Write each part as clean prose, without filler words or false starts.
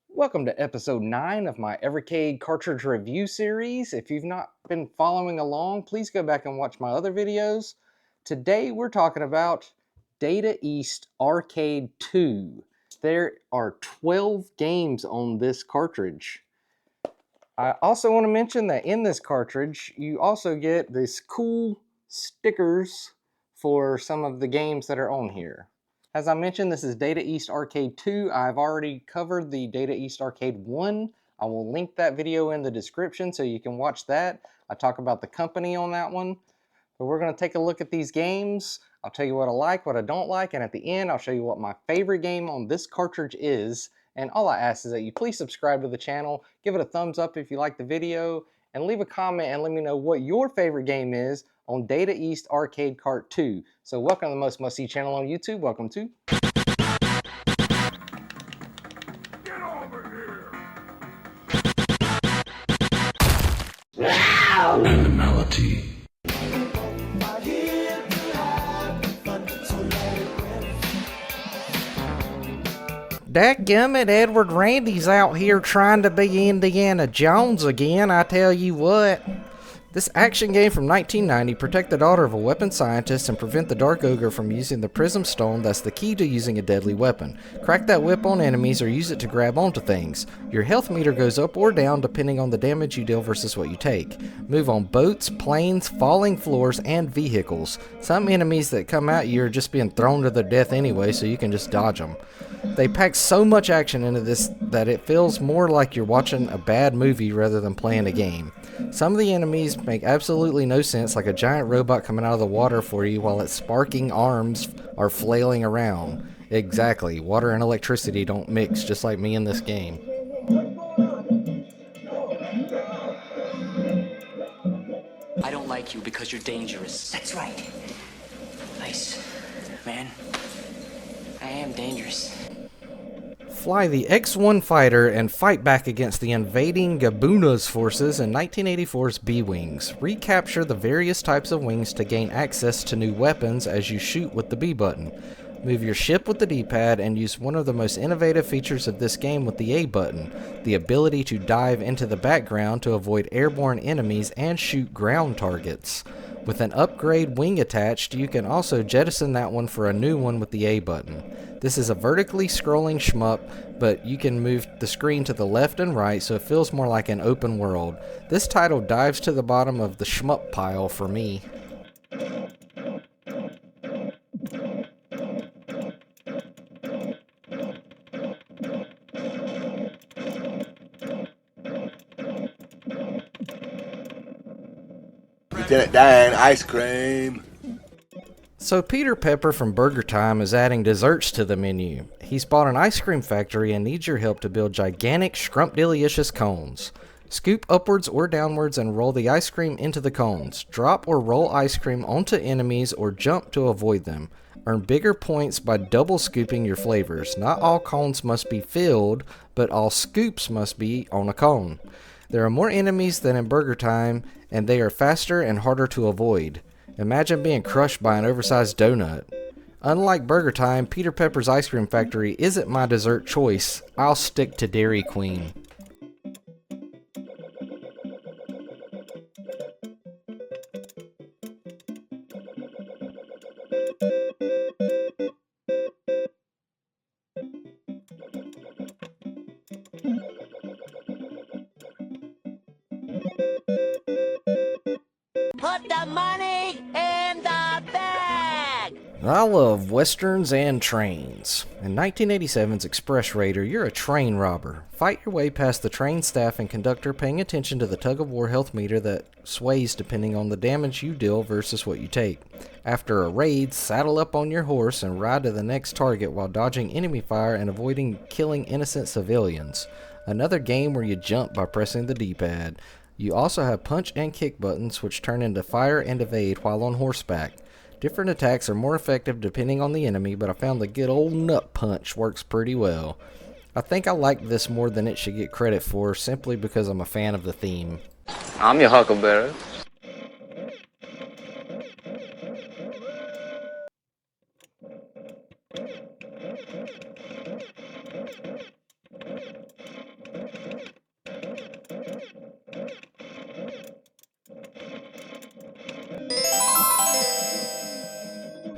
Welcome to episode 9 of my Evercade cartridge review series. If you've not been following along, please go back and watch my other videos. Today we're talking about Data East Arcade 2. There are 12 games on this cartridge. I also want to mention that in this cartridge, you also get these cool stickers for some of the games that are on here. As I mentioned, this is Data East Arcade 2. I've already covered the Data East Arcade 1. I will link that video in the description so you can watch that. I talk about the company on that one. But we're going to take a look at these games. I'll tell you what I like, what I don't like, and at the end, I'll show you what my favorite game on this cartridge is. And all I ask is that you please subscribe to the channel, give it a thumbs up if you like the video, and leave a comment and let me know what your favorite game is on Data East Arcade Cart 2. So welcome to the most must-see channel on YouTube. Welcome to... Get over here! Animality. Dadgummit, Edward Randy's out here trying to be Indiana Jones again, I tell you what. This action game from 1990 protect the daughter of a weapon scientist and prevent the Dark Ogre from using the Prism Stone that's the key to using a deadly weapon. Crack that whip on enemies or use it to grab onto things. Your health meter goes up or down depending on the damage you deal versus what you take. Move on boats, planes, falling floors, and vehicles. Some enemies that come at you are just being thrown to their death anyway, so you can just dodge them. They pack so much action into this that it feels more like you're watching a bad movie rather than playing a game. Some of the enemies make absolutely no sense, like a giant robot coming out of the water for you while its sparking arms are flailing around. Exactly, water and electricity don't mix, just like me in this game. I don't like you because you're dangerous. That's right. Nice, man. I am dangerous. Fly the X-1 fighter and fight back against the invading Gabuna's forces in 1984's B-Wings. Recapture the various types of wings to gain access to new weapons as you shoot with the B button. Move your ship with the D-pad and use one of the most innovative features of this game with the A button, the ability to dive into the background to avoid airborne enemies and shoot ground targets. With an upgrade wing attached, you can also jettison that one for a new one with the A button. This is a vertically scrolling shmup, but you can move the screen to the left and right so it feels more like an open world. This title dives to the bottom of the shmup pile for me. Lieutenant Dan, ice cream. So Peter Pepper from Burgertime is adding desserts to the menu. He's bought an ice cream factory and needs your help to build gigantic scrumptious cones. Scoop upwards or downwards and roll the ice cream into the cones. Drop or roll ice cream onto enemies or jump to avoid them. Earn bigger points by double scooping your flavors. Not all cones must be filled, but all scoops must be on a cone. There are more enemies than in Burgertime, and they are faster and harder to avoid. Imagine being crushed by an oversized donut. Unlike Burgertime, Peter Pepper's Ice Cream Factory isn't my dessert choice. I'll stick to Dairy Queen. Put the money in the bag! I love westerns and trains. In 1987's Express Raider, you're a train robber. Fight your way past the train staff and conductor paying attention to the tug-of-war health meter that sways depending on the damage you deal versus what you take. After a raid, saddle up on your horse and ride to the next target while dodging enemy fire and avoiding killing innocent civilians. Another game where you jump by pressing the D-pad. You also have punch and kick buttons which turn into fire and evade while on horseback. Different attacks are more effective depending on the enemy, but I found the good old nut punch works pretty well. I think I like this more than it should get credit for, simply because I'm a fan of the theme. I'm your huckleberry.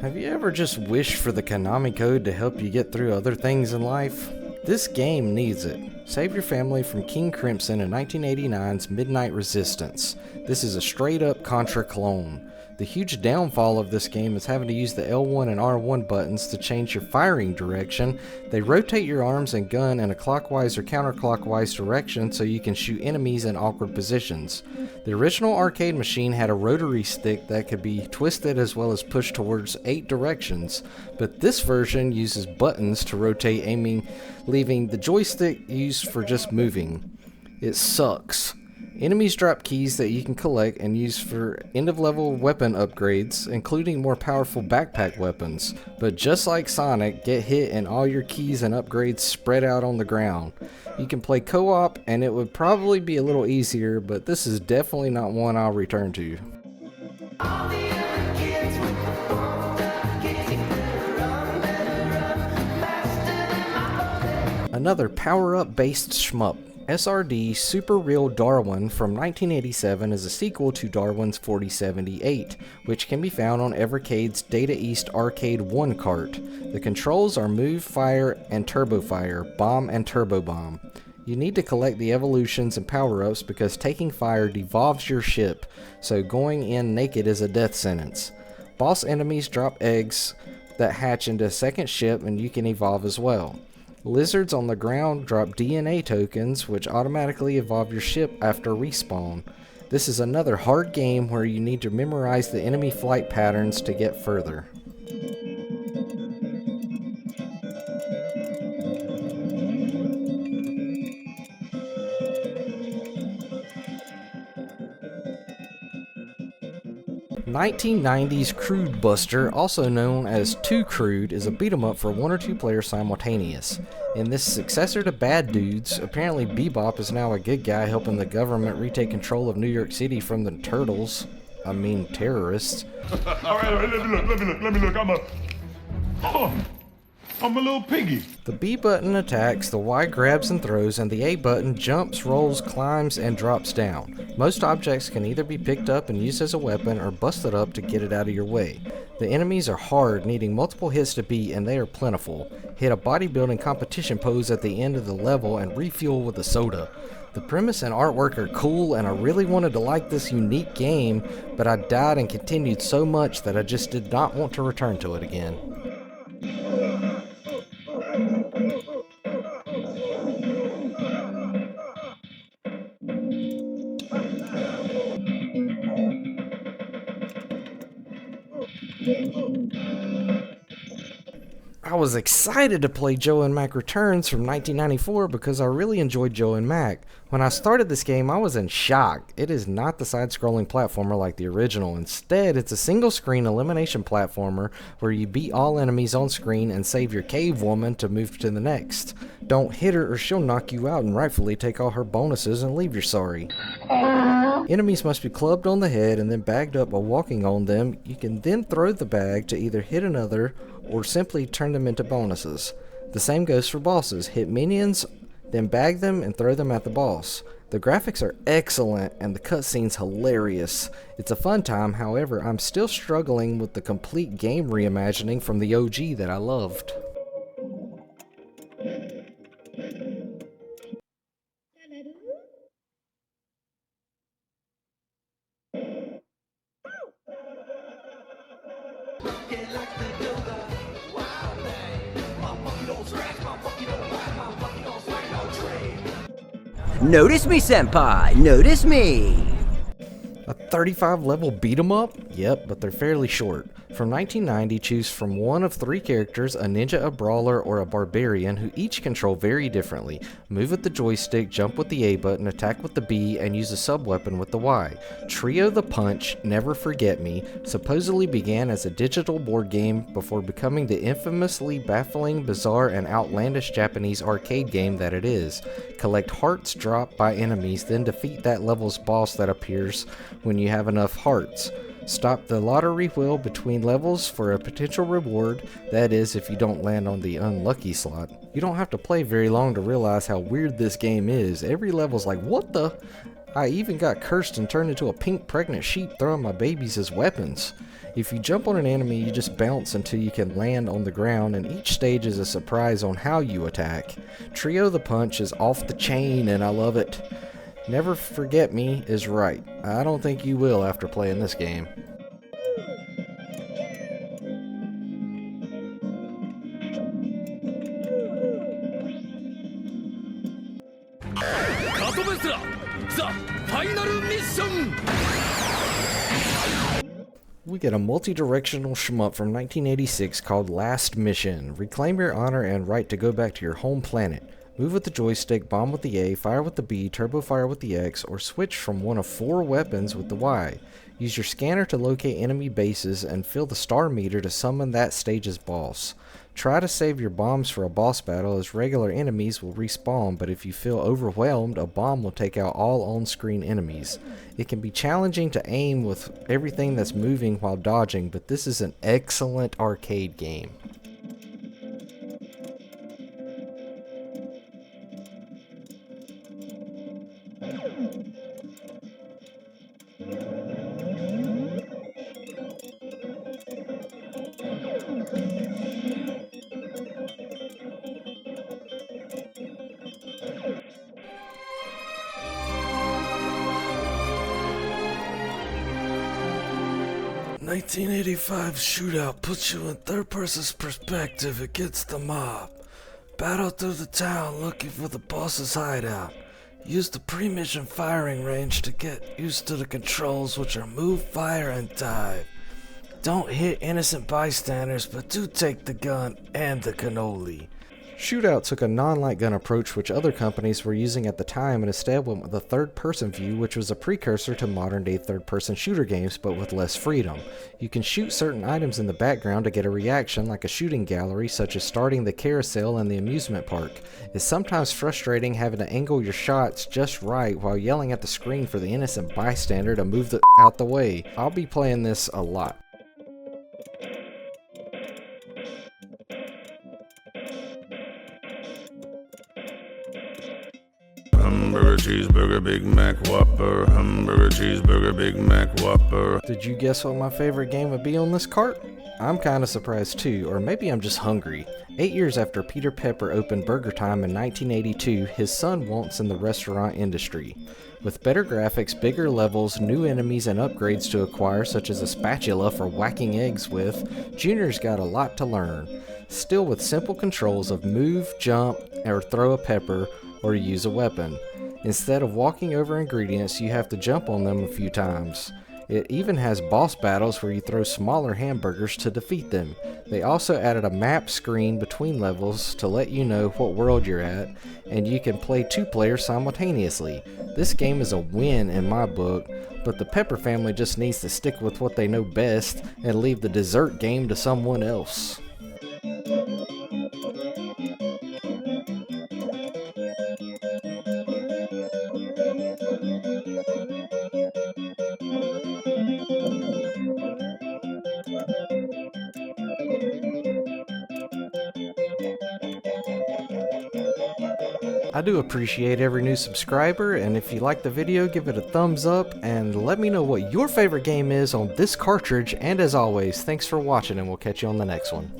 Have you ever just wished for the Konami code to help you get through other things in life? This game needs it. Save your family from King Crimson in 1989's Midnight Resistance. This is a straight up Contra clone. The huge downfall of this game is having to use the L1 and R1 buttons to change your firing direction. They rotate your arms and gun in a clockwise or counterclockwise direction so you can shoot enemies in awkward positions. The original arcade machine had a rotary stick that could be twisted as well as pushed towards 8 directions, but this version uses buttons to rotate aiming, leaving the joystick used for just moving. It sucks. Enemies drop keys that you can collect and use for end-of-level weapon upgrades, including more powerful backpack weapons. But just like Sonic, get hit and all your keys and upgrades spread out on the ground. You can play co-op and it would probably be a little easier, but this is definitely not one I'll return to. Another power-up based shmup. SRD Super Real Darwin from 1987 is a sequel to Darwin's 4078, which can be found on Evercade's Data East Arcade 1 cart. The controls are Move, Fire, and Turbo Fire, Bomb, and Turbo Bomb. You need to collect the evolutions and power-ups because taking fire devolves your ship, so going in naked is a death sentence. Boss enemies drop eggs that hatch into a second ship and you can evolve as well. Lizards on the ground drop DNA tokens, which automatically evolve your ship after respawn. This is another hard game where you need to memorize the enemy flight patterns to get further. '90s Crude Buster, also known as 2 Crude, is a beat-em-up for 1 or 2 players simultaneous. In this successor to Bad Dudes, apparently Bebop is now a good guy helping the government retake control of New York City from the terrorists. Alright, let me look. I'm a little piggy. The B button attacks, the Y grabs and throws, and the A button jumps, rolls, climbs, and drops down. Most objects can either be picked up and used as a weapon or busted up to get it out of your way. The enemies are hard, needing multiple hits to beat, and they are plentiful. Hit a bodybuilding competition pose at the end of the level and refuel with a soda. The premise and artwork are cool, and I really wanted to like this unique game, but I died and continued so much that I just did not want to return to it again. I was excited to play Joe and Mac Returns from 1994 because I really enjoyed Joe and Mac. When I started this game, I was in shock. It is not the side-scrolling platformer like the original. Instead, it's a single-screen elimination platformer where you beat all enemies on screen and save your cave woman to move to the next. Don't hit her or she'll knock you out and rightfully take all her bonuses and leave you sorry. Enemies must be clubbed on the head and then bagged up while walking on them. You can then throw the bag to either hit another or simply turn them into bonuses. The same goes for bosses. Hit minions, then bag them and throw them at the boss. The graphics are excellent and the cutscenes hilarious. It's a fun time, however, I'm still struggling with the complete game reimagining from the OG that I loved. Notice me, senpai! Notice me! A 35 level beat 'em up? Yep, but they're fairly short. From 1990, choose from one of 3 characters, a ninja, a brawler, or a barbarian, who each control very differently. Move with the joystick, jump with the A button, attack with the B, and use a sub-weapon with the Y. Trio the Punch, Never Forget Me, supposedly began as a digital board game before becoming the infamously baffling, bizarre, and outlandish Japanese arcade game that it is. Collect hearts dropped by enemies, then defeat that level's boss that appears when you have enough hearts. Stop the lottery wheel between levels for a potential reward, that is if you don't land on the unlucky slot. You don't have to play very long to realize how weird this game is. Every level's like, what the? I even got cursed and turned into a pink pregnant sheep throwing my babies as weapons. If you jump on an enemy, you just bounce until you can land on the ground, and each stage is a surprise on how you attack. Trio the Punch is off the chain and I love it. Never forget me is right. I don't think you will after playing this game. We get a multi-directional shmup from 1986 called Last Mission. Reclaim your honor and right to go back to your home planet. Move with the joystick, bomb with the A, fire with the B, turbo fire with the X, or switch from one of 4 weapons with the Y. Use your scanner to locate enemy bases and fill the star meter to summon that stage's boss. Try to save your bombs for a boss battle, as regular enemies will respawn, but if you feel overwhelmed, a bomb will take out all on-screen enemies. It can be challenging to aim with everything that's moving while dodging, but this is an excellent arcade game. "1985 Shootout puts you in third-person's perspective against the mob. Battle through the town looking for the boss's hideout. Use the pre-mission firing range to get used to the controls, which are move, fire, and dive. Don't hit innocent bystanders, but do take the gun and the cannoli." Shootout took a non-light gun approach which other companies were using at the time, and instead went with a third-person view, which was a precursor to modern-day third-person shooter games, but with less freedom. You can shoot certain items in the background to get a reaction, like a shooting gallery, such as starting the carousel in the amusement park. It's sometimes frustrating having to angle your shots just right while yelling at the screen for the innocent bystander to move out the way. I'll be playing this a lot. Hamburger, cheeseburger, Big Mac, Whopper. Hamburger, cheeseburger, Big Mac, Whopper. Did you guess what my favorite game would be on this cart? I'm kinda surprised too, or maybe I'm just hungry. 8 years after Peter Pepper opened Burgertime in 1982, his son wants in the restaurant industry. With better graphics, bigger levels, new enemies, and upgrades to acquire, such as a spatula for whacking eggs with, Junior's got a lot to learn. Still with simple controls of move, jump, or throw a pepper, or use a weapon. Instead of walking over ingredients, you have to jump on them a few times. It even has boss battles where you throw smaller hamburgers to defeat them. They also added a map screen between levels to let you know what world you're at, and you can play 2 players simultaneously. This game is a win in my book, but the Pepper family just needs to stick with what they know best and leave the dessert game to someone else. I do appreciate every new subscriber, and if you like the video, give it a thumbs up and let me know what your favorite game is on this cartridge. And as always, thanks for watching, and we'll catch you on the next one.